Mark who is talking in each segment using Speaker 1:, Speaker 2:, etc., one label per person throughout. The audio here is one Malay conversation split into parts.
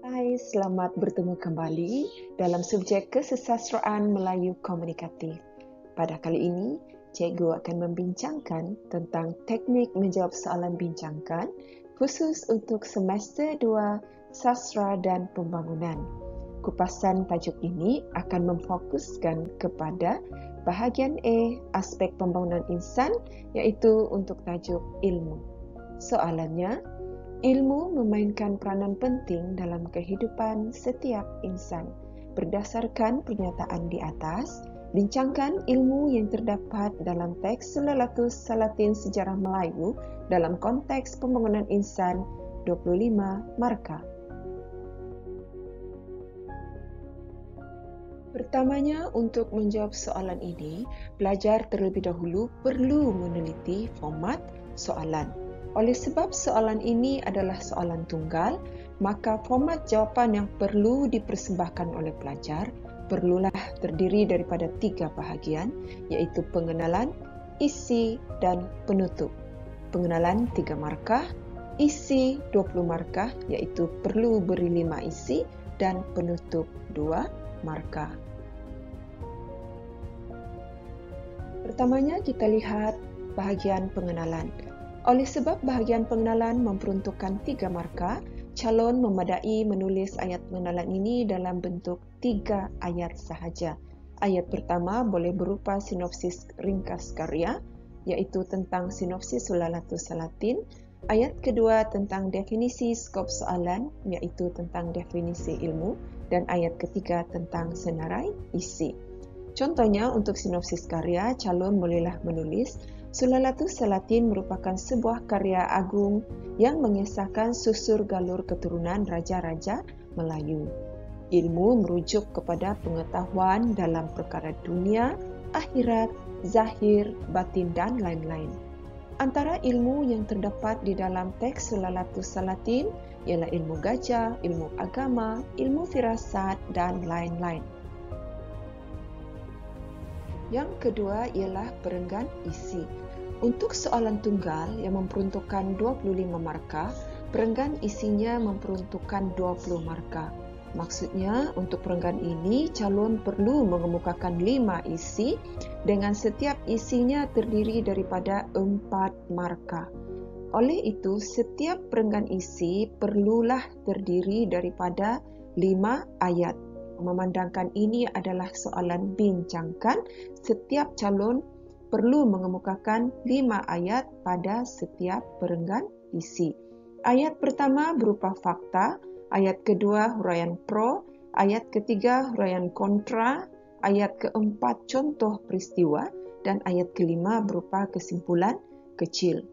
Speaker 1: Hai, selamat bertemu kembali dalam subjek Kesesastraan Melayu Komunikatif. Pada kali ini, cikgu akan membincangkan tentang teknik menjawab soalan bincangkan khusus untuk semester 2 Sastra dan Pembangunan. Kupasan tajuk ini akan memfokuskan kepada bahagian A, aspek pembangunan insan, iaitu untuk tajuk ilmu. Soalannya, ilmu memainkan peranan penting dalam kehidupan setiap insan. Berdasarkan pernyataan di atas, bincangkan ilmu yang terdapat dalam teks Sulalatus Salatin Sejarah Melayu dalam konteks pembangunan insan 25 markah. Pertamanya, untuk menjawab soalan ini, pelajar terlebih dahulu perlu meneliti format soalan. Oleh sebab soalan ini adalah soalan tunggal, maka format jawapan yang perlu dipersembahkan oleh pelajar perlulah terdiri daripada 3 bahagian, iaitu pengenalan, isi, dan penutup. Pengenalan 3 markah, isi 20 markah, iaitu perlu beri 5 isi, dan penutup 2 markah. Pertamanya kita lihat bahagian pengenalan. Oleh sebab bahagian pengenalan memperuntukkan 3 markah, calon memadai menulis ayat pengenalan ini dalam bentuk 3 ayat sahaja. Ayat pertama boleh berupa sinopsis ringkas karya, iaitu tentang sinopsis Sulalatus Salatin. Ayat kedua tentang definisi skop soalan, iaitu tentang definisi ilmu. Dan ayat ketiga tentang senarai isi. Contohnya, untuk sinopsis karya, calon bolehlah menulis, Sulalatus Salatin merupakan sebuah karya agung yang mengisahkan susur galur keturunan raja-raja Melayu. Ilmu merujuk kepada pengetahuan dalam perkara dunia, akhirat, zahir, batin dan lain-lain. Antara ilmu yang terdapat di dalam teks Sulalatus Salatin ialah ilmu gajah, ilmu agama, ilmu firasat dan lain-lain. Yang kedua ialah perenggan isi. Untuk soalan tunggal yang memperuntukkan 25 markah, perenggan isinya memperuntukkan 20 markah. Maksudnya, untuk perenggan ini, calon perlu mengemukakan 5 isi dengan setiap isinya terdiri daripada 4 markah. Oleh itu, setiap perenggan isi perlulah terdiri daripada 5 ayat. Memandangkan ini adalah soalan bincangkan, setiap calon perlu mengemukakan 5 ayat pada setiap perenggan isi. Ayat pertama berupa fakta, ayat kedua huraian pro, ayat ketiga huraian kontra, ayat keempat contoh peristiwa, dan ayat kelima berupa kesimpulan kecil.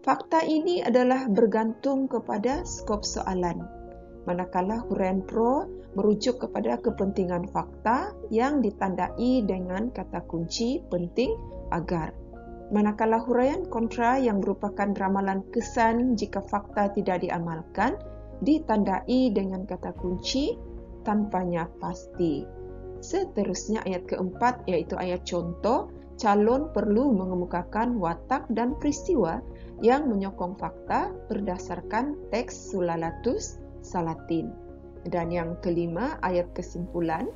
Speaker 1: Fakta ini adalah bergantung kepada skop soalan. Manakala huraian pro merujuk kepada kepentingan fakta yang ditandai dengan kata kunci penting agar. Manakala huraian kontra yang merupakan ramalan kesan jika fakta tidak diamalkan ditandai dengan kata kunci tanpanya pasti. Seterusnya ayat keempat iaitu ayat contoh, calon perlu mengemukakan watak dan peristiwa yang menyokong fakta berdasarkan teks Sulalatus Salatin. Dan yang kelima, ayat kesimpulan,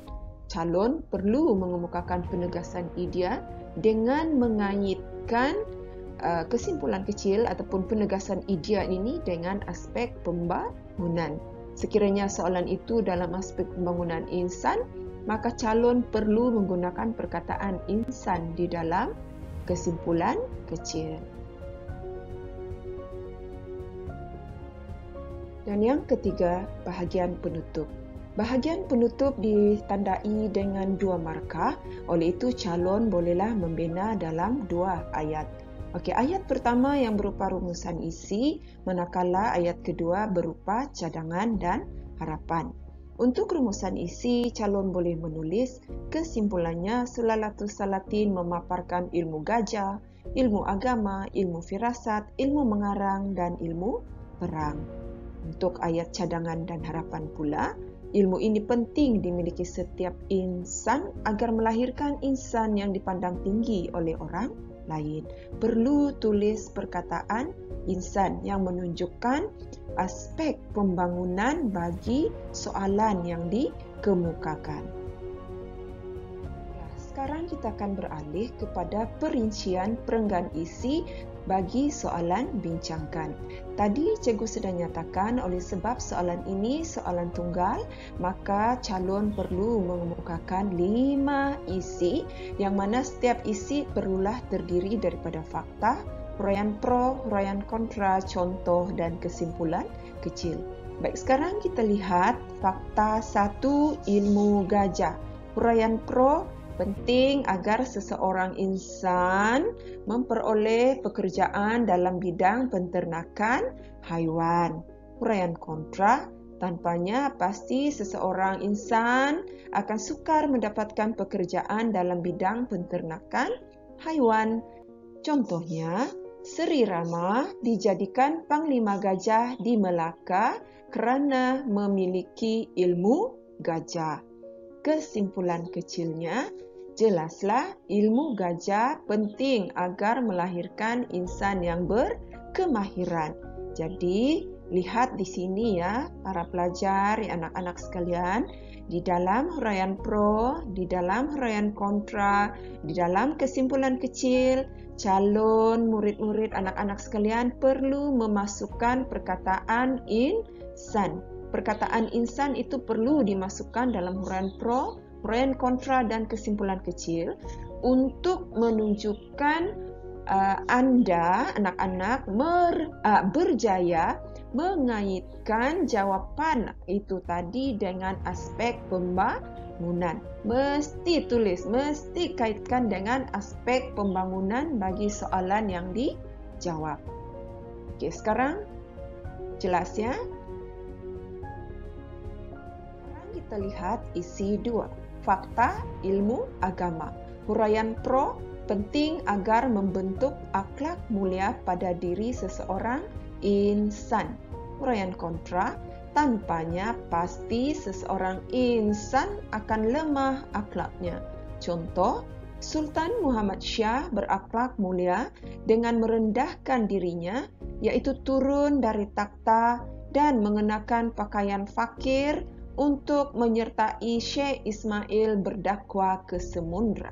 Speaker 1: calon perlu mengemukakan penegasan idea dengan mengaitkan kesimpulan kecil ataupun penegasan idea ini dengan aspek pembangunan. Sekiranya soalan itu dalam aspek pembangunan insan, maka calon perlu menggunakan perkataan insan di dalam kesimpulan kecil. Dan yang ketiga, bahagian penutup. Bahagian penutup ditandai dengan 2 markah, oleh itu calon bolehlah membina dalam 2 ayat. Okey, ayat pertama yang berupa rumusan isi, manakala ayat kedua berupa cadangan dan harapan. Untuk rumusan isi, calon boleh menulis kesimpulannya Sulalatus Salatin memaparkan ilmu gajah, ilmu agama, ilmu firasat, ilmu mengarang dan ilmu perang. Untuk ayat cadangan dan harapan pula, ilmu ini penting dimiliki setiap insan agar melahirkan insan yang dipandang tinggi oleh orang lain. Perlu tulis perkataan insan yang menunjukkan aspek pembangunan bagi soalan yang dikemukakan. Sekarang kita akan beralih kepada perincian perenggan isi bagi soalan bincangkan. Tadi cikgu sudah nyatakan oleh sebab soalan ini soalan tunggal, maka calon perlu mengemukakan 5 isi yang mana setiap isi perlulah terdiri daripada fakta, huraian pro, huraian kontra, contoh dan kesimpulan kecil. Baik, sekarang kita lihat fakta 1 ilmu gajah. Huraian pro, penting agar seseorang insan memperoleh pekerjaan dalam bidang penternakan haiwan. Huraian kontra, tanpanya pasti seseorang insan akan sukar mendapatkan pekerjaan dalam bidang penternakan haiwan. Contohnya, Sri Rama dijadikan Panglima Gajah di Melaka kerana memiliki ilmu gajah. Kesimpulan kecilnya, jelaslah ilmu gajah penting agar melahirkan insan yang berkemahiran. Jadi, lihat di sini ya, para pelajar, anak-anak sekalian, di dalam huraian pro, di dalam huraian kontra, di dalam kesimpulan kecil, calon murid-murid anak-anak sekalian perlu memasukkan perkataan insan. Perkataan insan itu perlu dimasukkan dalam huraian pro, huraian kontra dan kesimpulan kecil untuk menunjukkan anda, anak-anak, berjaya mengaitkan jawapan itu tadi dengan aspek pembangunan. Mesti tulis, mesti kaitkan dengan aspek pembangunan bagi soalan yang dijawab. Okey, sekarang jelas ya? Sekarang kita lihat isi 2. Fakta ilmu agama. Huraian pro, penting agar membentuk akhlak mulia pada diri seseorang insan. Huraian kontra, tanpanya pasti seseorang insan akan lemah akhlaknya. Contoh, Sultan Muhammad Shah berakhlak mulia dengan merendahkan dirinya, iaitu turun dari takhta dan mengenakan pakaian fakir untuk menyertai Syekh Ismail berdakwah ke Semundra.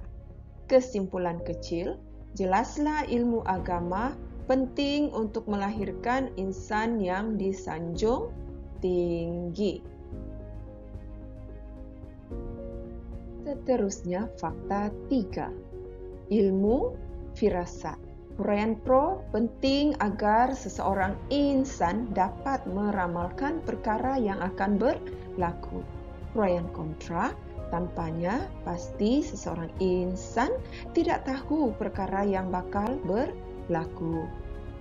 Speaker 1: Kesimpulan kecil, jelaslah ilmu agama penting untuk melahirkan insan yang disanjung tinggi. Seterusnya, fakta 3. Ilmu firasat. Huraian pro, penting agar seseorang insan dapat meramalkan perkara yang akan berlaku. Huraian kontra, tanpanya pasti seseorang insan tidak tahu perkara yang bakal berlaku.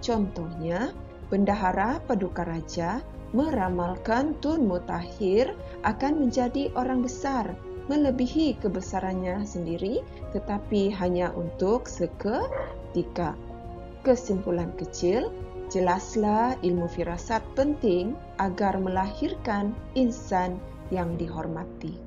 Speaker 1: Contohnya, Bendahara Paduka Raja meramalkan Tun Mutahir akan menjadi orang besar, melebihi kebesarannya sendiri, tetapi hanya untuk seketika. Kesimpulan kecil, jelaslah ilmu firasat penting agar melahirkan insan yang dihormati.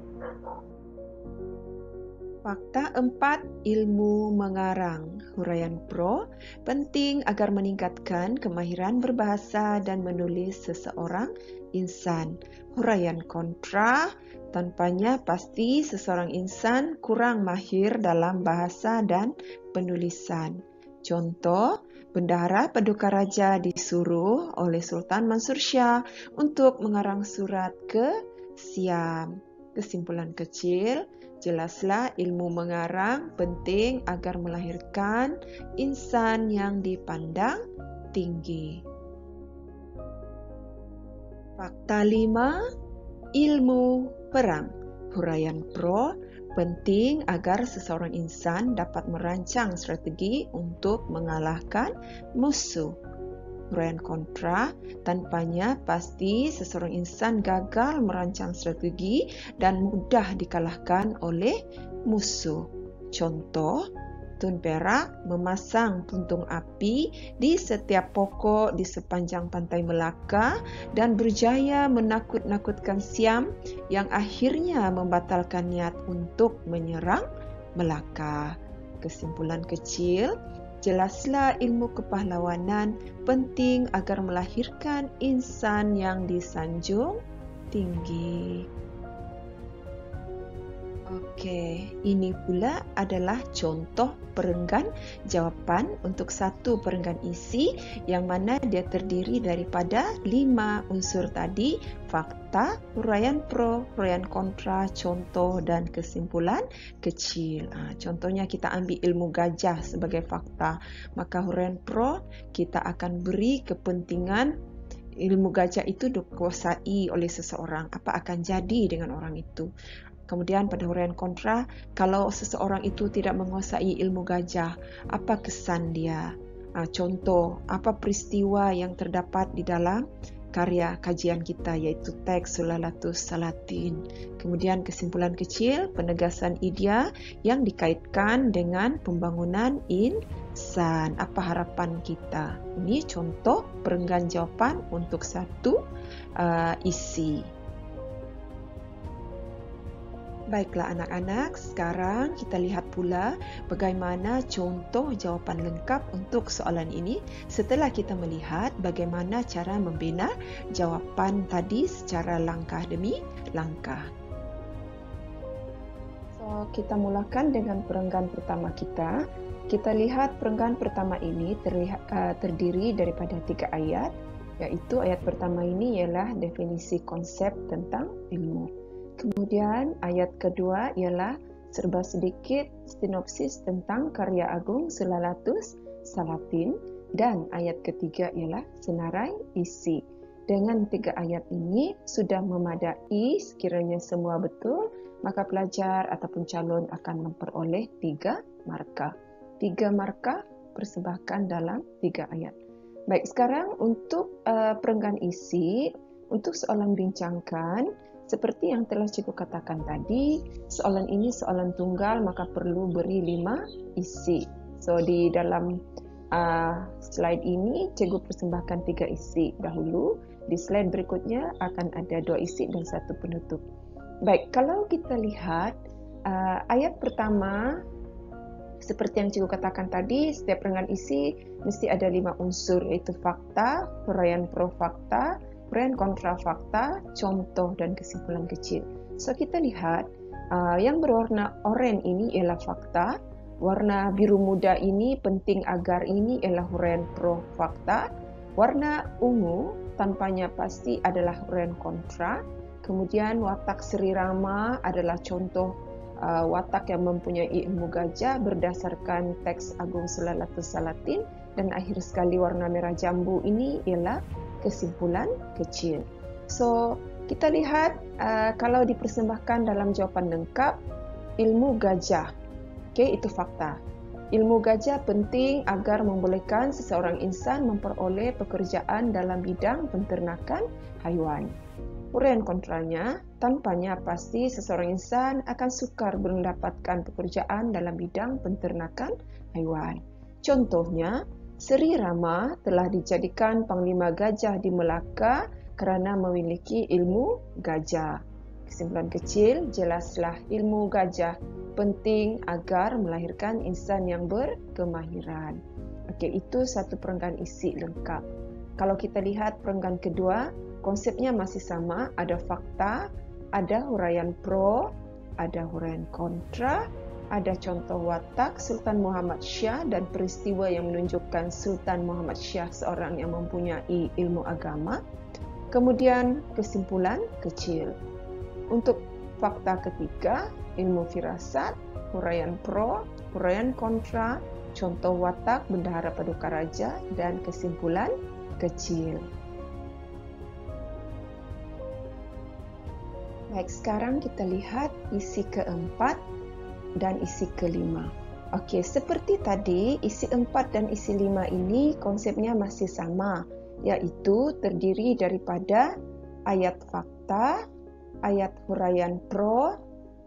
Speaker 1: Fakta 4. Ilmu mengarang. Huraian pro, penting agar meningkatkan kemahiran berbahasa dan menulis seseorang insan. Huraian kontra, tanpanya pasti seseorang insan kurang mahir dalam bahasa dan penulisan. Contoh, Bendahara Paduka Raja disuruh oleh Sultan Mansur Shah untuk mengarang surat ke Siam. Kesimpulan kecil, jelaslah ilmu mengarang penting agar melahirkan insan yang dipandang tinggi. Fakta 5. Ilmu perang. Huraian pro, penting agar seseorang insan dapat merancang strategi untuk mengalahkan musuh. Huraian kontra, tanpanya pasti seseorang insan gagal merancang strategi dan mudah dikalahkan oleh musuh. Contoh, Tun Perak memasang puntung api di setiap pokok di sepanjang pantai Melaka dan berjaya menakut-nakutkan Siam yang akhirnya membatalkan niat untuk menyerang Melaka. Kesimpulan kecil, Jelaslah ilmu kepahlawanan penting agar melahirkan insan yang disanjung tinggi. Okey, ini pula adalah contoh perenggan jawapan untuk satu perenggan isi yang mana dia terdiri daripada 5 unsur tadi: fakta, huraian pro, huraian kontra, contoh dan kesimpulan kecil. Contohnya kita ambil ilmu gajah sebagai fakta, maka huraian pro kita akan beri kepentingan ilmu gajah itu dikuasai oleh seseorang, apa akan jadi dengan orang itu. Kemudian pada huraian kontra, kalau seseorang itu tidak menguasai ilmu gajah, apa kesan dia? Contoh, apa peristiwa yang terdapat di dalam karya kajian kita, iaitu teks Sulalatus Salatin. Kemudian kesimpulan kecil, penegasan idea yang dikaitkan dengan pembangunan insan. Apa harapan kita? Ini contoh perenggan jawapan untuk satu isi. Baiklah anak-anak, sekarang kita lihat pula bagaimana contoh jawapan lengkap untuk soalan ini setelah kita melihat bagaimana cara membina jawapan tadi secara langkah demi langkah. So, kita mulakan dengan perenggan pertama kita. Kita lihat perenggan pertama ini terdiri daripada 3 ayat, iaitu ayat pertama ini ialah definisi konsep tentang ilmu. Kemudian ayat kedua ialah serba sedikit sinopsis tentang karya agung Sulalatus Salatin, dan ayat ketiga ialah senarai isi. Dengan 3 ayat ini sudah memadai, sekiranya semua betul, maka pelajar ataupun calon akan memperoleh 3 markah. 3 markah persembahkan dalam 3 ayat. Baik, sekarang untuk perenggan isi, untuk soalan bincangkan, seperti yang telah cikgu katakan tadi, soalan ini soalan tunggal, maka perlu beri 5 isi. So, di dalam slide ini, cikgu persembahkan 3 isi dahulu. Di slide berikutnya akan ada 2 isi dan 1 penutup. Baik, kalau kita lihat ayat pertama, seperti yang cikgu katakan tadi, setiap perenggan isi mesti ada 5 unsur, iaitu fakta, huraian pro fakta, huraian kontra fakta, contoh dan kesimpulan kecil. So, kita lihat yang berwarna oranye ini ialah fakta, warna biru muda ini penting agar ini ialah huraian pro fakta, warna ungu tanpanya pasti adalah huraian kontra, kemudian watak Sri Rama adalah contoh watak yang mempunyai ilmu gajah berdasarkan teks Agung Sulalatus Salatin, dan akhir sekali warna merah jambu ini ialah kesimpulan kecil. So, kita lihat kalau dipersembahkan dalam jawapan lengkap, ilmu gajah. Okey, itu fakta. Ilmu gajah penting agar membolehkan seseorang insan memperoleh pekerjaan dalam bidang penternakan haiwan. Huraian kontranya, tanpanya pasti seseorang insan akan sukar mendapatkan pekerjaan dalam bidang penternakan haiwan. Contohnya, Sri Rama telah dijadikan Panglima Gajah di Melaka kerana memiliki ilmu gajah. Kesimpulan kecil, jelaslah ilmu gajah penting agar melahirkan insan yang berkemahiran. Okey, itu satu perenggan isi lengkap. Kalau kita lihat perenggan kedua, konsepnya masih sama, ada fakta, ada huraian pro, ada huraian kontra, ada contoh watak Sultan Muhammad Shah dan peristiwa yang menunjukkan Sultan Muhammad Shah seorang yang mempunyai ilmu agama. Kemudian kesimpulan kecil. Untuk fakta ketiga, ilmu firasat, huraian pro, huraian kontra, contoh watak Bendahara Paduka Raja, dan kesimpulan kecil. Baik, sekarang kita lihat isi keempat dan isi kelima. Okey, seperti tadi, isi 4 dan isi 5 ini konsepnya masih sama, iaitu terdiri daripada ayat fakta, ayat huraian pro,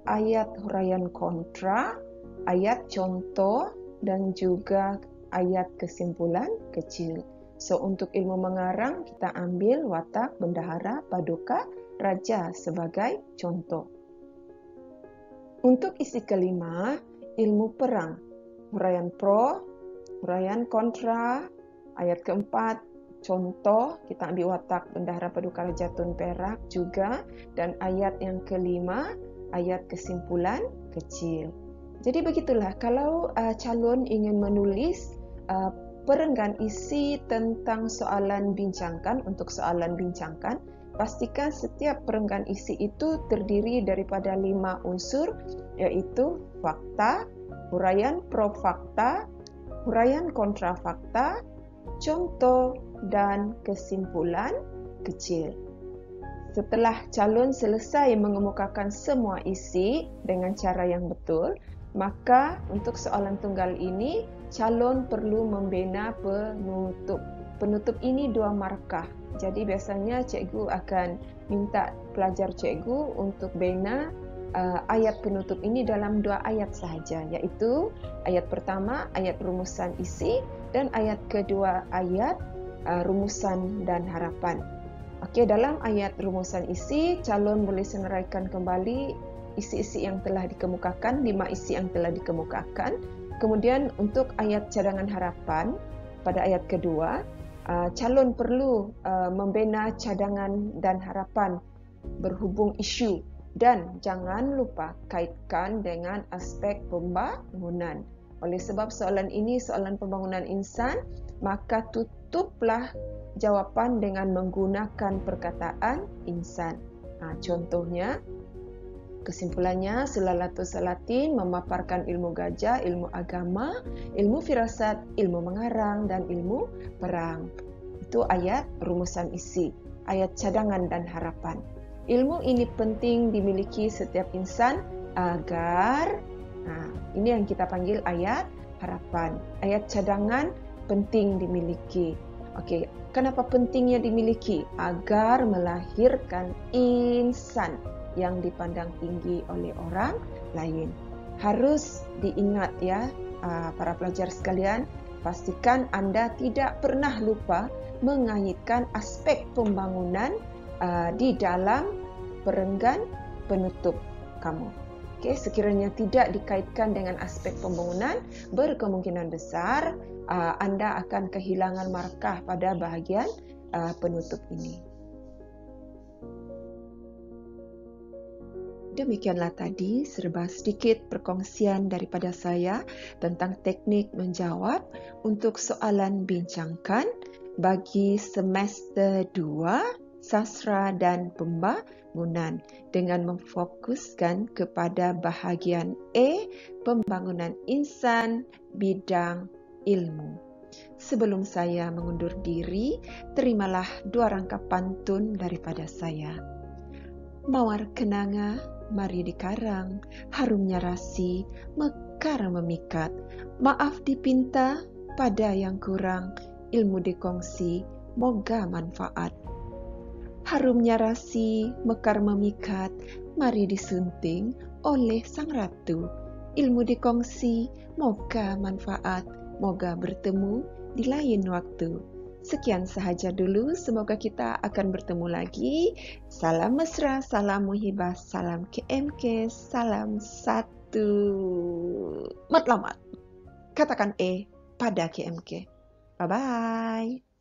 Speaker 1: ayat huraian kontra, ayat contoh, dan juga ayat kesimpulan kecil. So, untuk ilmu mengarang, kita ambil watak Bendahara Paduka Raja sebagai contoh. Untuk isi kelima, ilmu perang, huraian pro, Huraian kontra, ayat keempat, contoh, kita ambil watak bendahara paduka raja Tun Perak juga, dan ayat yang kelima, ayat kesimpulan kecil. Jadi begitulah, kalau calon ingin menulis perenggan isi tentang soalan bincangkan, untuk soalan bincangkan, pastikan setiap perenggan isi itu terdiri daripada 5 unsur, iaitu fakta, huraian pro fakta, huraian kontra fakta, contoh, dan kesimpulan kecil. Setelah calon selesai mengemukakan semua isi dengan cara yang betul, maka untuk soalan tunggal ini, calon perlu membina penutup. Penutup ini 2 markah. Jadi biasanya cikgu akan minta pelajar cikgu untuk bina ayat penutup ini dalam 2 ayat sahaja, iaitu ayat pertama, ayat rumusan isi, dan ayat kedua, ayat rumusan dan harapan. Okey, dalam ayat rumusan isi, calon boleh senaraikan kembali isi-isi yang telah dikemukakan, 5 isi yang telah dikemukakan. Kemudian untuk ayat cadangan harapan, pada ayat kedua, calon perlu membina cadangan dan harapan berhubung isu, dan jangan lupa kaitkan dengan aspek pembangunan. Oleh sebab soalan ini soalan pembangunan insan, maka tutuplah jawapan dengan menggunakan perkataan insan. Contohnya, kesimpulannya, Sulalatu Salatin memaparkan ilmu gajah, ilmu agama, ilmu firasat, ilmu mengarang, dan ilmu perang. Itu ayat rumusan isi, ayat cadangan dan harapan. Ilmu ini penting dimiliki setiap insan agar, ini yang kita panggil ayat harapan. Ayat cadangan penting dimiliki. Okey, kenapa pentingnya dimiliki? Agar melahirkan insan yang dipandang tinggi oleh orang lain. Harus diingat ya, para pelajar sekalian, pastikan anda tidak pernah lupa mengaitkan aspek pembangunan di dalam perenggan penutup kamu. Okey, sekiranya tidak dikaitkan dengan aspek pembangunan, berkemungkinan besar anda akan kehilangan markah pada bahagian penutup ini. Demikianlah tadi serba sedikit perkongsian daripada saya tentang teknik menjawab untuk soalan bincangkan bagi semester 2 Sastra dan Pembangunan dengan memfokuskan kepada bahagian A, pembangunan insan bidang ilmu. Sebelum saya mengundur diri, terimalah 2 rangka pantun daripada saya. Mawar kenanga, mari dikarang, harumnya rasi, mekar memikat. Maaf dipinta pada yang kurang, ilmu dikongsi, moga manfaat. Harumnya rasi, mekar memikat, mari disunting oleh sang ratu. Ilmu dikongsi, moga manfaat, moga bertemu di lain waktu. Sekian sahaja dulu, semoga kita akan bertemu lagi. Salam mesra, salam muhibah, salam KMK, salam satu matlamat. Katakan pada KMK. Bye-bye.